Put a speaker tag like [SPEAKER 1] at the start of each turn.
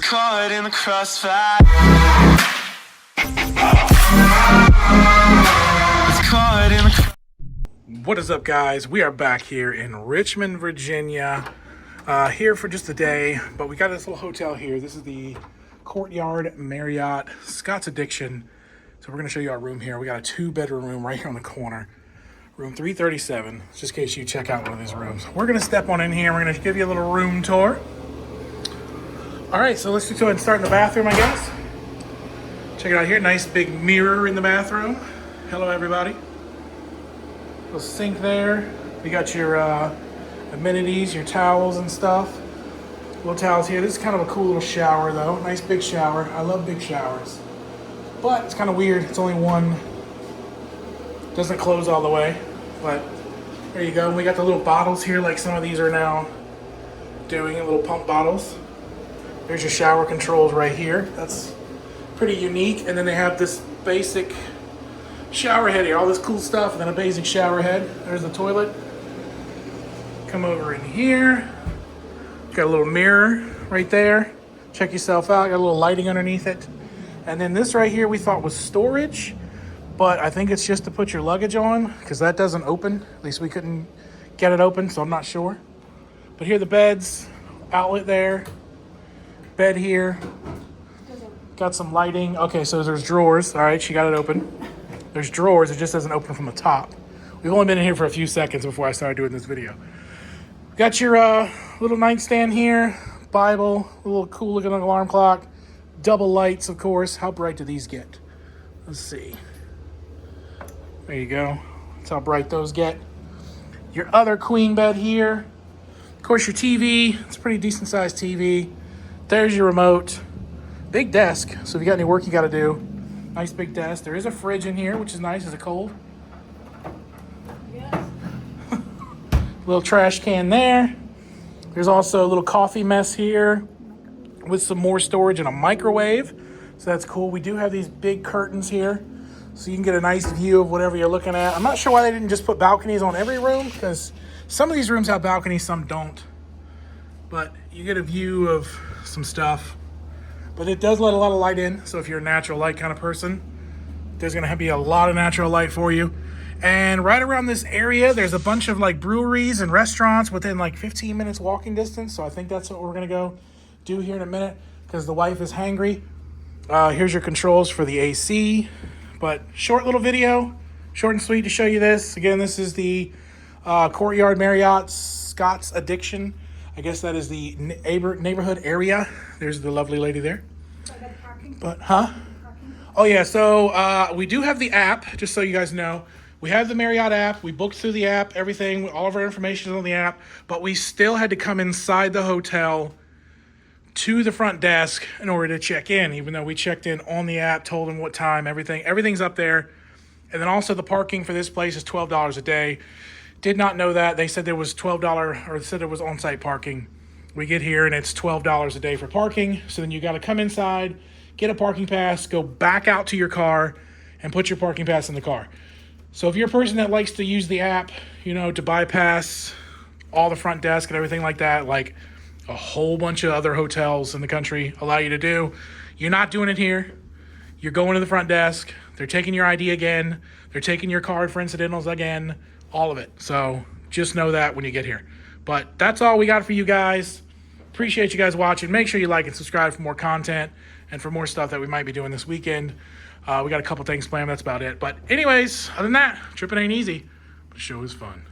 [SPEAKER 1] caught in the crossfire. It's caught in the...
[SPEAKER 2] What is up, guys? We are back here in Richmond, Virginia. Here for just a day, but we got this little hotel here. This is the Courtyard Marriott Scotts Addition. So we're going to show you our room here. We got a 2-bedroom room right here on the corner. Room 337, just in case you check out one of these rooms. We're going to step on in here. We're going to give you a little room tour. All right, so let's just go ahead and start in the bathroom, I guess. Check it out here. Nice big mirror in the bathroom. Hello, everybody. Little sink there. We got your amenities, your towels and stuff. Little towels here. This is kind of a cool little shower, though. Nice big shower. I love big showers. But it's kind of weird. It's only one. Doesn't close all the way. But there you go. We got the little bottles here, like some of these are now doing, little pump bottles. There's your shower controls right here. That's pretty unique. And then they have this basic shower head here. All this cool stuff, and then a basic shower head. There's the toilet. Come over in here. Got a little mirror right there. Check yourself out. Got a little lighting underneath it. And then this right here we thought was storage, but I think it's just to put your luggage on because that doesn't open. At least we couldn't get it open, so I'm not sure. But here are the beds, outlet there, bed here. Got some lighting. Okay, so there's drawers. All right, she got it open. There's drawers. It just doesn't open from the top. We've only been in here for a few seconds before I started doing this video. Got your little nightstand here, Bible, a little cool looking alarm clock, double lights, of course. How bright do these get? Let's see. There you go. That's how bright those get. Your other queen bed here. Of course, your TV. It's a pretty decent sized TV. There's your remote. Big desk. So if you got any work you got to do, nice big desk. There is a fridge in here, which is nice. Is it cold?
[SPEAKER 3] Yes.
[SPEAKER 2] Little trash can there. There's also a little coffee mess here with some more storage and a microwave. So that's cool. We do have these big curtains here, so you can get a nice view of whatever you're looking at. I'm not sure why they didn't just put balconies on every room, because some of these rooms have balconies, some don't. But you get a view of some stuff. But it does let a lot of light in, so if you're a natural light kind of person, there's gonna be a lot of natural light for you. And right around this area, there's a bunch of like breweries and restaurants within like 15 minutes walking distance. So I think that's what we're gonna go do here in a minute, because the wife is hangry. Here's your controls for the AC. But short little video, short and sweet to show you this. Again, this is the Courtyard Marriott Scotts Addition. I guess that is the neighborhood area. There's the lovely lady there. But, huh? Oh, yeah. So we do have the app, just so you guys know. We have the Marriott app. We booked through the app, everything. All of our information is on the app. But we still had to come inside the hotel to the front desk in order to check in, even though we checked in on the app, told them what time, everything's up there. And then also the parking for this place is $12 a day. Did not know that. They said there was $12, or said there was on-site parking. We get here and it's $12 a day for parking. So then you got to come inside, get a parking pass, go back out to your car and put your parking pass in the car. So if you're a person that likes to use the app, you know, to bypass all the front desk and everything like that, like a whole bunch of other hotels in the country allow you to do, you're not doing it here. You're going to the front desk. They're taking your ID again. They're taking your card for incidentals again. All of it. So just know that when you get here. But that's all we got for you guys. Appreciate you guys watching. Make sure you like and subscribe for more content and for more stuff that we might be doing this weekend. We got a couple things planned. That's about it. But anyways, other than that, tripping ain't easy, but the show is fun.